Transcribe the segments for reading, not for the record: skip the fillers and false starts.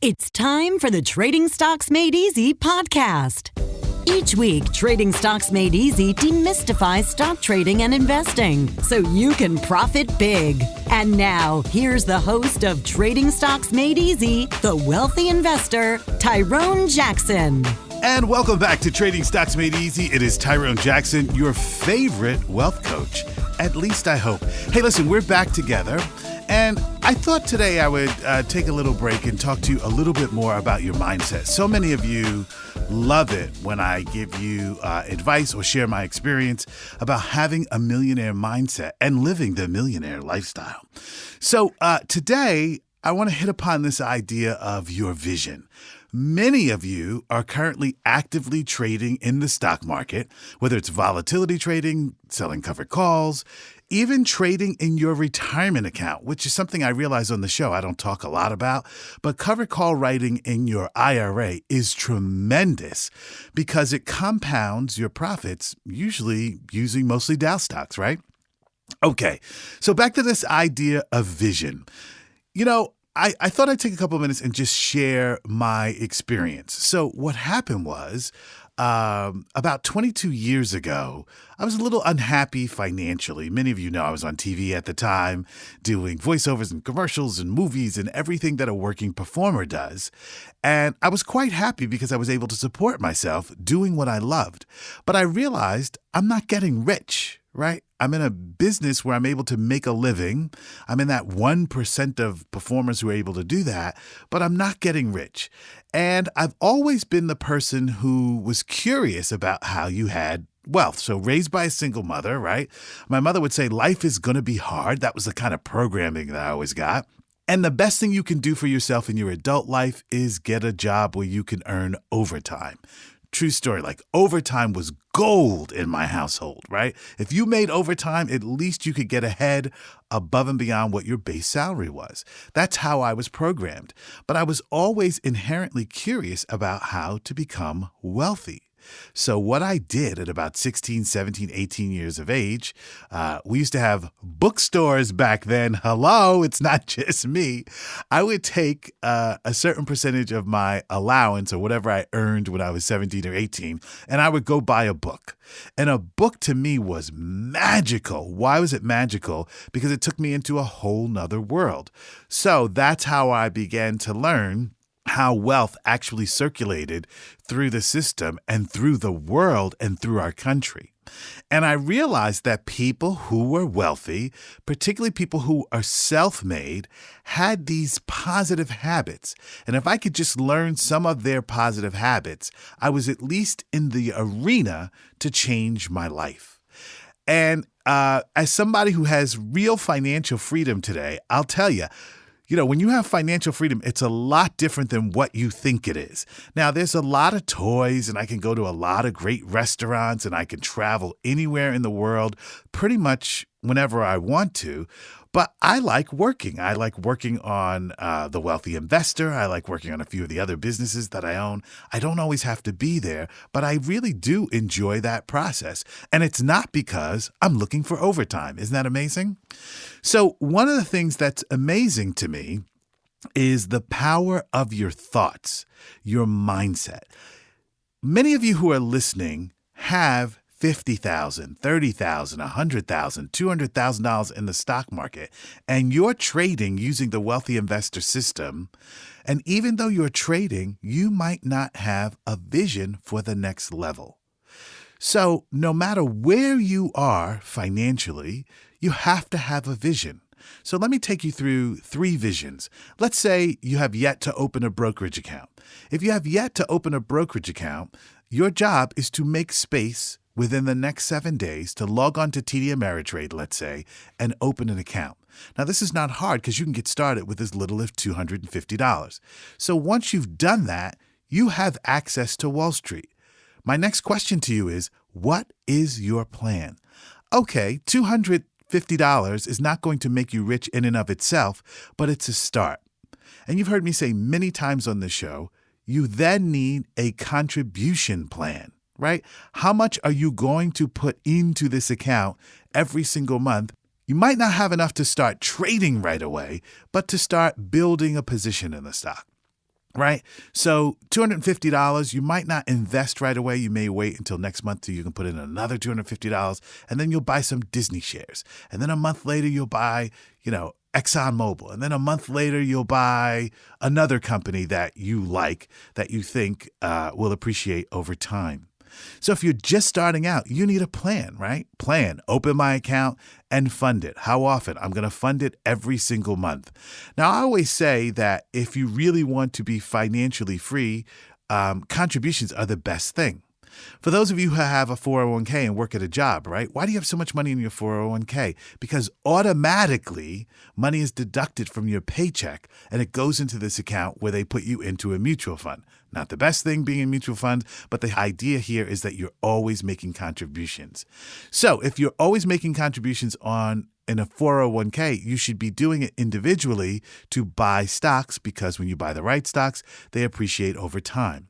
It's time for the Trading Stocks Made Easy podcast. Each week, Trading Stocks Made Easy demystifies stock trading and investing so you can profit big. And now, here's the host of Trading Stocks Made Easy, the wealthy investor, Tyrone Jackson. And welcome back to Trading Stocks Made Easy. It is Tyrone Jackson, your favorite wealth coach. At least I hope. Hey, listen, we're back together. And I thought today I would take a little break and talk to you a little bit more about your mindset. So many of you love it when I give you advice or share my experience about having a millionaire mindset and living the millionaire lifestyle. So today I want to hit upon this idea of your vision. Many of you are currently actively trading in the stock market, whether it's volatility trading, selling covered calls, even trading in your retirement account, which is something I realize on the show I don't talk a lot about. But covered call writing in your IRA is tremendous because it compounds your profits, usually using mostly Dow stocks, right? Okay, so back to this idea of vision. You know, I thought I'd take a couple of minutes and just share my experience. So what happened was about 22 years ago, I was a little unhappy financially. Many of you know I was on TV at the time doing voiceovers and commercials and movies and everything that a working performer does. And I was quite happy because I was able to support myself doing what I loved. But I realized I'm not getting rich, right? I'm in a business where I'm able to make a living. I'm in that 1% of performers who are able to do that, but I'm not getting rich. And I've always been the person who was curious about how you had wealth. So raised by a single mother, right? My mother would say, life is going to be hard. That was the kind of programming that I always got. And the best thing you can do for yourself in your adult life is get a job where you can earn overtime. True story, like overtime was gold in my household, right? If you made overtime, at least you could get ahead above and beyond what your base salary was. That's how I was programmed. But I was always inherently curious about how to become wealthy. So what I did at about 16, 17, 18 years of age, we used to have bookstores back then. Hello, it's not just me. I would take a certain percentage of my allowance or whatever I earned when I was 17 or 18, and I would go buy a book. And a book to me was magical. Why was it magical? Because it took me into a whole nother world. So that's how I began to learn how wealth actually circulated through the system and through the world and through our country. And I realized that people who were wealthy, particularly people who are self-made, had these positive habits. And if I could just learn some of their positive habits, I was at least in the arena to change my life. And as somebody who has real financial freedom today, I'll tell you, when you have financial freedom, it's a lot different than what you think it is. Now, there's a lot of toys, and I can go to a lot of great restaurants, and I can travel anywhere in the world pretty much whenever I want to. But I like working. I like working on The Wealthy Investor. I like working on a few of the other businesses that I own. I don't always have to be there, but I really do enjoy that process. And it's not because I'm looking for overtime. Isn't that amazing? So one of the things that's amazing to me is the power of your thoughts, your mindset. Many of you who are listening have $50,000, $30,000, $100,000, $200,000 in the stock market, and you're trading using the Wealthy Investor system. And even though you're trading, you might not have a vision for the next level. So no matter where you are financially, you have to have a vision. So let me take you through 3 visions. Let's say you have yet to open a brokerage account. If you have yet to open a brokerage account, your job is to make space within the next 7 days to log on to TD Ameritrade, let's say, and open an account. Now, this is not hard because you can get started with as little as $250. So once you've done that, you have access to Wall Street. My next question to you is, what is your plan? Okay, $250 is not going to make you rich in and of itself, but it's a start. And you've heard me say many times on this show, you then need a contribution plan. Right? How much are you going to put into this account every single month? You might not have enough to start trading right away, but to start building a position in the stock. right? So $250, you might not invest right away. You may wait until next month till you can put in another $250, and then you'll buy some Disney shares. And then a month later, you'll buy, ExxonMobil. And then a month later, you'll buy another company that you like, that you think will appreciate over time. So if you're just starting out, you need a plan, right? Plan, open my account and fund it. How often? I'm going to fund it every single month. Now, I always say that if you really want to be financially free, contributions are the best thing. For those of you who have a 401k and work at a job, right? Why do you have so much money in your 401k? Because automatically money is deducted from your paycheck and it goes into this account where they put you into a mutual fund. Not the best thing being in mutual funds, but the idea here is that you're always making contributions. So if you're always making contributions in a 401k, you should be doing it individually to buy stocks, because when you buy the right stocks, they appreciate over time.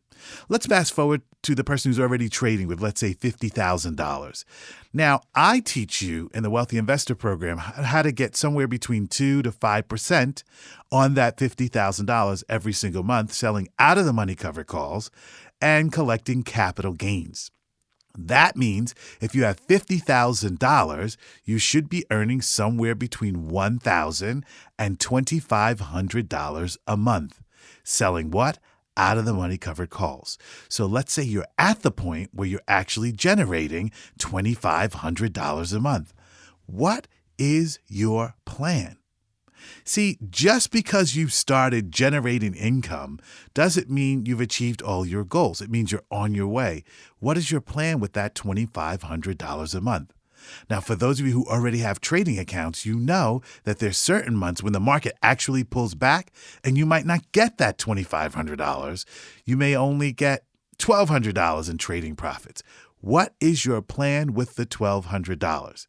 Let's fast forward to the person who's already trading with, let's say, $50,000. Now, I teach you in the Wealthy Investor Program how to get somewhere between 2 to 5% on that $50,000 every single month, selling out of the money covered calls and collecting capital gains. That means if you have $50,000, you should be earning somewhere between $1,000 and $2,500 a month. Selling what? Out of the money covered calls. So let's say you're at the point where you're actually generating $2,500 a month. What is your plan? See, just because you've started generating income doesn't mean you've achieved all your goals. It means you're on your way. What is your plan with that $2,500 a month? Now, for those of you who already have trading accounts, you know that there's certain months when the market actually pulls back and you might not get that $2,500. You may only get $1,200 in trading profits. What is your plan with the $1,200?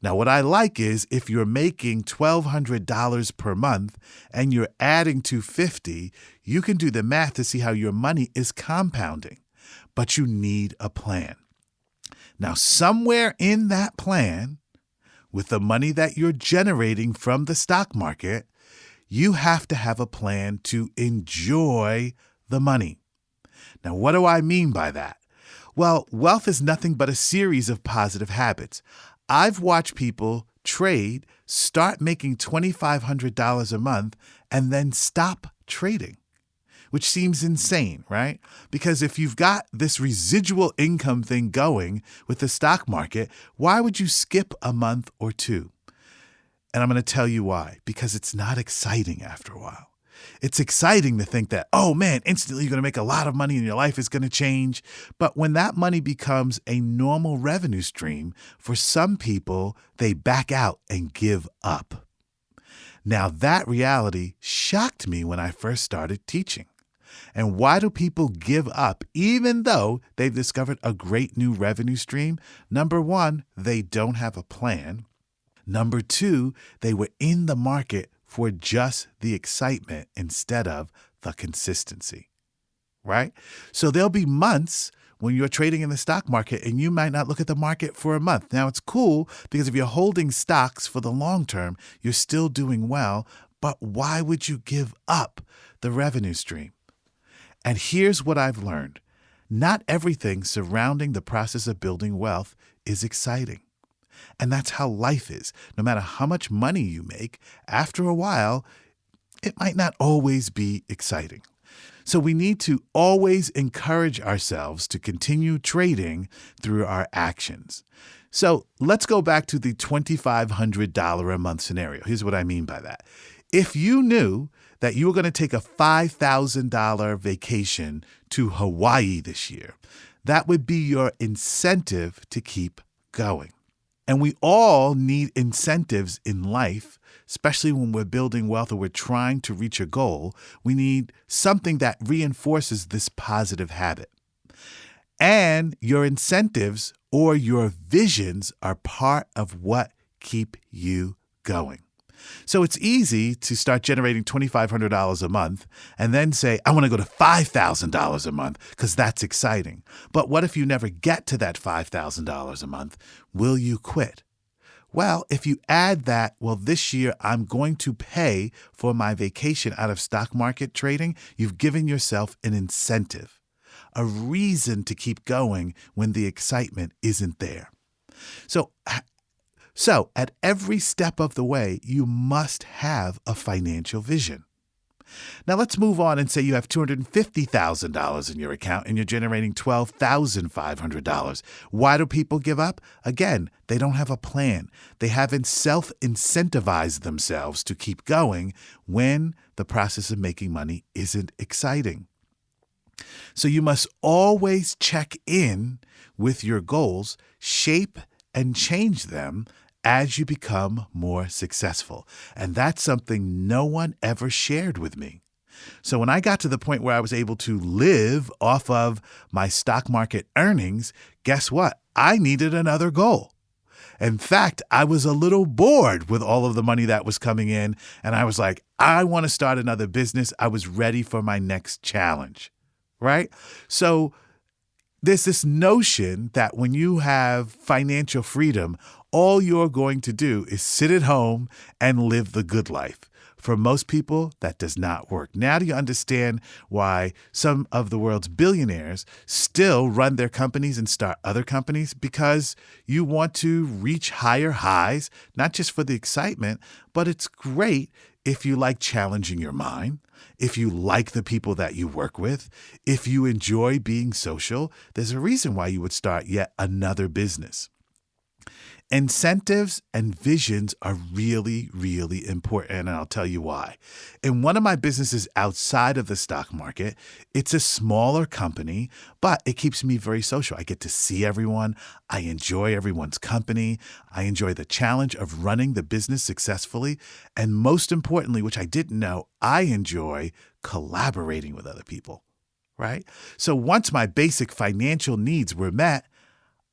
Now, what I like is if you're making $1,200 per month and you're adding $250, you can do the math to see how your money is compounding. But you need a plan. Now, somewhere in that plan, with the money that you're generating from the stock market, you have to have a plan to enjoy the money. Now, what do I mean by that? Well, wealth is nothing but a series of positive habits. I've watched people trade, start making $2,500 a month, and then stop trading, which seems insane, right? Because if you've got this residual income thing going with the stock market, why would you skip a month or two? And I'm going to tell you why. Because it's not exciting after a while. It's exciting to think that, oh man, instantly you're going to make a lot of money and your life is going to change. But when that money becomes a normal revenue stream, for some people, they back out and give up. Now, that reality shocked me when I first started teaching. And why do people give up even though they've discovered a great new revenue stream? Number one, they don't have a plan. Number two, they were in the market for just the excitement instead of the consistency, right? So there'll be months when you're trading in the stock market and you might not look at the market for a month. Now, it's cool because if you're holding stocks for the long term, you're still doing well. But why would you give up the revenue stream? And here's what I've learned. Not everything surrounding the process of building wealth is exciting. And that's how life is. No matter how much money you make, after a while, it might not always be exciting. So we need to always encourage ourselves to continue trading through our actions. So let's go back to the $2,500 a month scenario. Here's what I mean by that. If you knew that you were going to take a $5,000 vacation to Hawaii this year, that would be your incentive to keep going. And we all need incentives in life, especially when we're building wealth or we're trying to reach a goal. We need something that reinforces this positive habit. And your incentives or your visions are part of what keep you going. So it's easy to start generating $2,500 a month and then say, I want to go to $5,000 a month because that's exciting. But what if you never get to that $5,000 a month? Will you quit? Well, if you add that, this year I'm going to pay for my vacation out of stock market trading, you've given yourself an incentive, a reason to keep going when the excitement isn't there. So at every step of the way, you must have a financial vision. Now let's move on and say you have $250,000 in your account and you're generating $12,500. Why do people give up? Again, they don't have a plan. They haven't self-incentivized themselves to keep going when the process of making money isn't exciting. So you must always check in with your goals, shape and change them as you become more successful. And that's something no one ever shared with me. So when I got to the point where I was able to live off of my stock market earnings, guess what? I needed another goal. In fact, I was a little bored with all of the money that was coming in, and I was like, I want to start another business. I was ready for my next challenge, right? So there's this notion that when you have financial freedom, all you're going to do is sit at home and live the good life. For most people, that does not work. Now do you understand why some of the world's billionaires still run their companies and start other companies? Because you want to reach higher highs, not just for the excitement, but it's great if you like challenging your mind, if you like the people that you work with, if you enjoy being social. There's a reason why you would start yet another business. Incentives and visions are really, really important, and I'll tell you why. In one of my businesses outside of the stock market, it's a smaller company, but it keeps me very social. I get to see everyone. I enjoy everyone's company. I enjoy the challenge of running the business successfully. And most importantly, which I didn't know, I enjoy collaborating with other people, right? So once my basic financial needs were met,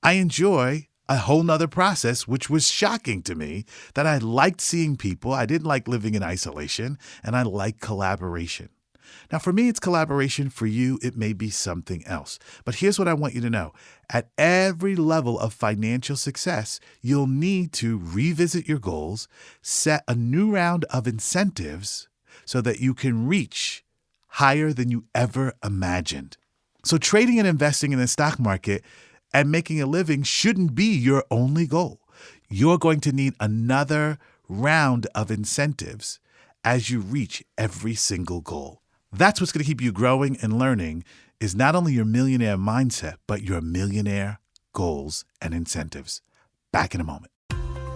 I enjoy a whole nother process, which was shocking to me, that I liked seeing people. I didn't like living in isolation, and I like collaboration. Now, for me, it's collaboration. For you, it may be something else. But here's what I want you to know. At every level of financial success, you'll need to revisit your goals, set a new round of incentives so that you can reach higher than you ever imagined. So trading and investing in the stock market and making a living shouldn't be your only goal. You're going to need another round of incentives as you reach every single goal. That's what's going to keep you growing and learning, is not only your millionaire mindset, but your millionaire goals and incentives. Back in a moment.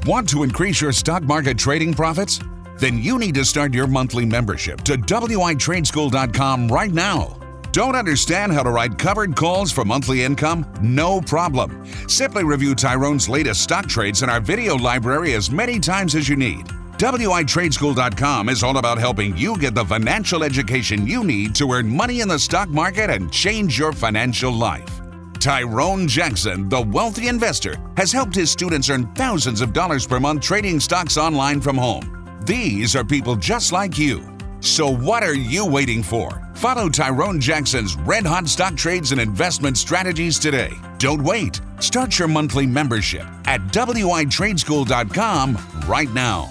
Want to increase your stock market trading profits? Then you need to start your monthly membership to WITradeschool.com right now. Don't understand how to write covered calls for monthly income? No problem. Simply review Tyrone's latest stock trades in our video library as many times as you need. WITradeschool.com is all about helping you get the financial education you need to earn money in the stock market and change your financial life. Tyrone Jackson, the wealthy investor, has helped his students earn thousands of dollars per month trading stocks online from home. These are people just like you. So what are you waiting for? Follow Tyrone Jackson's red-hot stock trades and investment strategies today. Don't wait. Start your monthly membership at WITradeschool.com right now.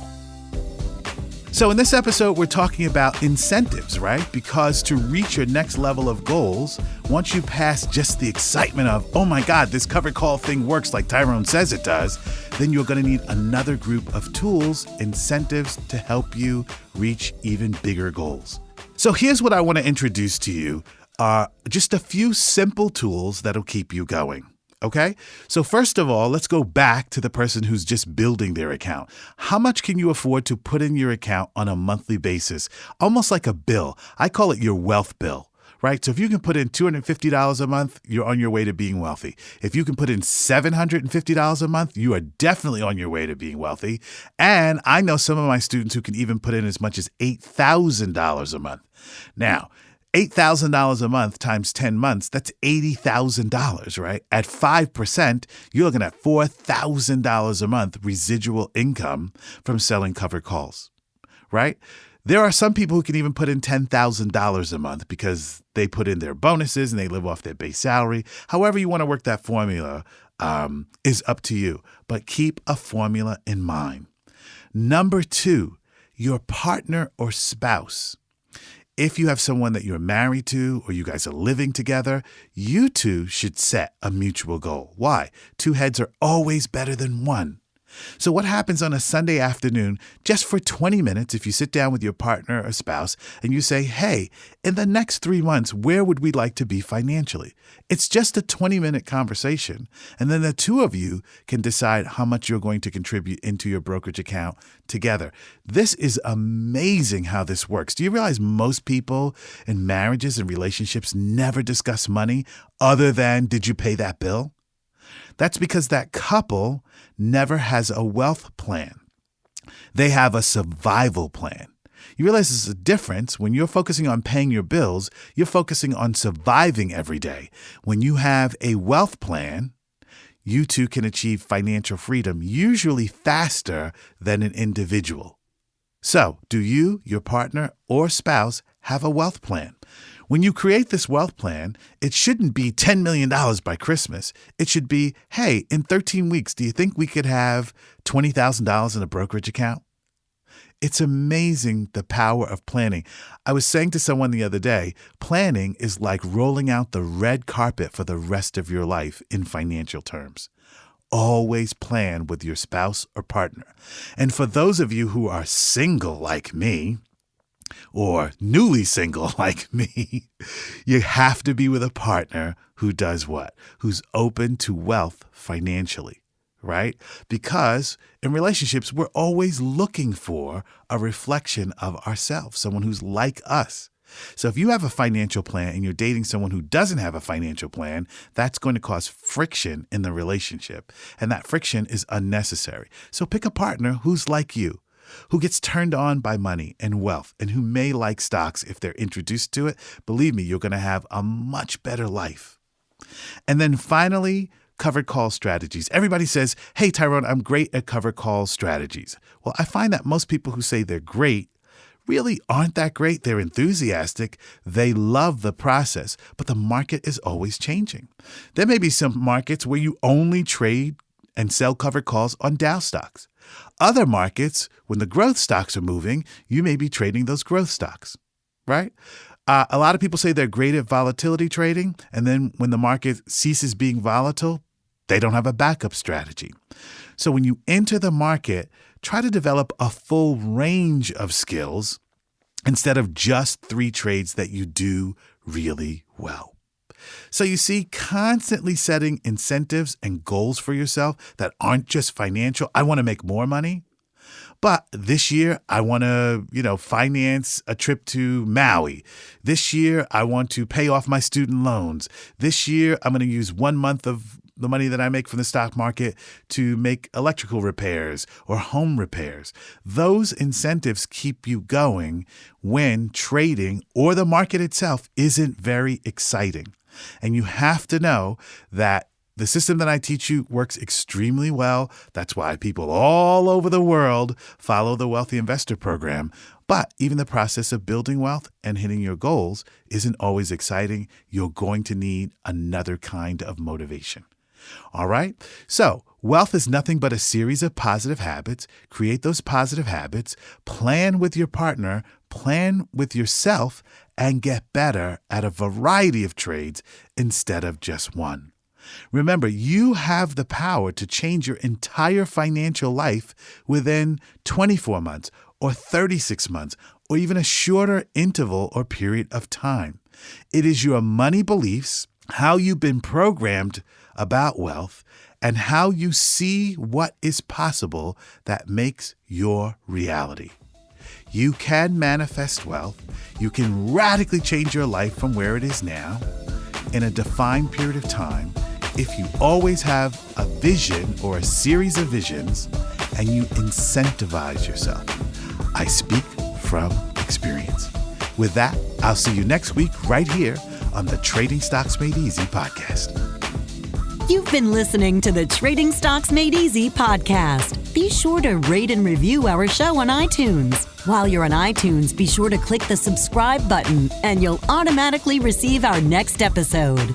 So in this episode, we're talking about incentives, right? Because to reach your next level of goals, once you pass just the excitement of, oh my God, this covered call thing works like Tyrone says it does, then you're going to need another group of tools, incentives to help you reach even bigger goals. So here's what I want to introduce to you, just a few simple tools that'll keep you going. Okay, so first of all, let's go back to the person who's just building their account. How much can you afford to put in your account on a monthly basis? Almost like a bill. I call it your wealth bill, right? So if you can put in $250 a month, you're on your way to being wealthy. If you can put in $750 a month, you are definitely on your way to being wealthy. And I know some of my students who can even put in as much as $8,000 a month. Now, $8,000 a month times 10 months, that's $80,000, right? At 5%, you're looking at $4,000 a month residual income from selling covered calls, right? There are some people who can even put in $10,000 a month because they put in their bonuses and they live off their base salary. However you want to work that formula, is up to you, but keep a formula in mind. Number 2, your partner or spouse. If you have someone that you're married to or you guys are living together, you two should set a mutual goal. Why? 2 heads are always better than 1. So what happens on a Sunday afternoon, just for 20 minutes, if you sit down with your partner or spouse and you say, hey, in the next 3 months, where would we like to be financially? It's just a 20-minute conversation. And then the 2 of you can decide how much you're going to contribute into your brokerage account together. This is amazing how this works. Do you realize most people in marriages and relationships never discuss money other than, did you pay that bill? That's because that couple never has a wealth plan. They have a survival plan. You realize there's a difference. When you're focusing on paying your bills, you're focusing on surviving every day. When you have a wealth plan, you two can achieve financial freedom, usually faster than an individual. So, do you, your partner, or spouse have a wealth plan? When you create this wealth plan, it shouldn't be $10 million by Christmas. It should be, hey, in 13 weeks, do you think we could have $20,000 in a brokerage account? It's amazing the power of planning. I was saying to someone the other day, planning is like rolling out the red carpet for the rest of your life in financial terms. Always plan with your spouse or partner. And for those of you who are single like me, or newly single like me, you have to be with a partner who does what? Who's open to wealth financially, right? Because in relationships, we're always looking for a reflection of ourselves, someone who's like us. So if you have a financial plan and you're dating someone who doesn't have a financial plan, that's going to cause friction in the relationship. And that friction is unnecessary. So pick a partner who's like you, who gets turned on by money and wealth, and who may like stocks if they're introduced to it. Believe me, you're going to have a much better life. And then finally, covered call strategies. Everybody says, hey, Tyrone, I'm great at covered call strategies. Well, I find that most people who say they're great really aren't that great. They're enthusiastic. They love the process, but the market is always changing. There may be some markets where you only trade and sell covered calls on Dow stocks. Other markets, when the growth stocks are moving, you may be trading those growth stocks, right? A lot of people say they're great at volatility trading, and then when the market ceases being volatile, they don't have a backup strategy. So when you enter the market, try to develop a full range of skills instead of just 3 trades that you do really well. So you see, constantly setting incentives and goals for yourself that aren't just financial. I want to make more money, but this year I want to, finance a trip to Maui. This year I want to pay off my student loans. This year I'm going to use 1 month of the money that I make from the stock market to make electrical repairs or home repairs. Those incentives keep you going when trading or the market itself isn't very exciting. And you have to know that the system that I teach you works extremely well. That's why people all over the world follow the Wealthy Investor Program. But even the process of building wealth and hitting your goals isn't always exciting. You're going to need another kind of motivation. All right? So wealth is nothing but a series of positive habits. Create those positive habits. Plan with your partner. Plan with yourself. And get better at a variety of trades instead of just one. Remember, you have the power to change your entire financial life within 24 months or 36 months or even a shorter interval or period of time. It is your money beliefs, how you've been programmed about wealth, and how you see what is possible that makes your reality. You can manifest wealth. You can radically change your life from where it is now in a defined period of time if you always have a vision or a series of visions and you incentivize yourself. I speak from experience. With that, I'll see you next week right here on the Trading Stocks Made Easy podcast. You've been listening to the Trading Stocks Made Easy podcast. Be sure to rate and review our show on iTunes. While you're on iTunes, be sure to click the subscribe button and you'll automatically receive our next episode.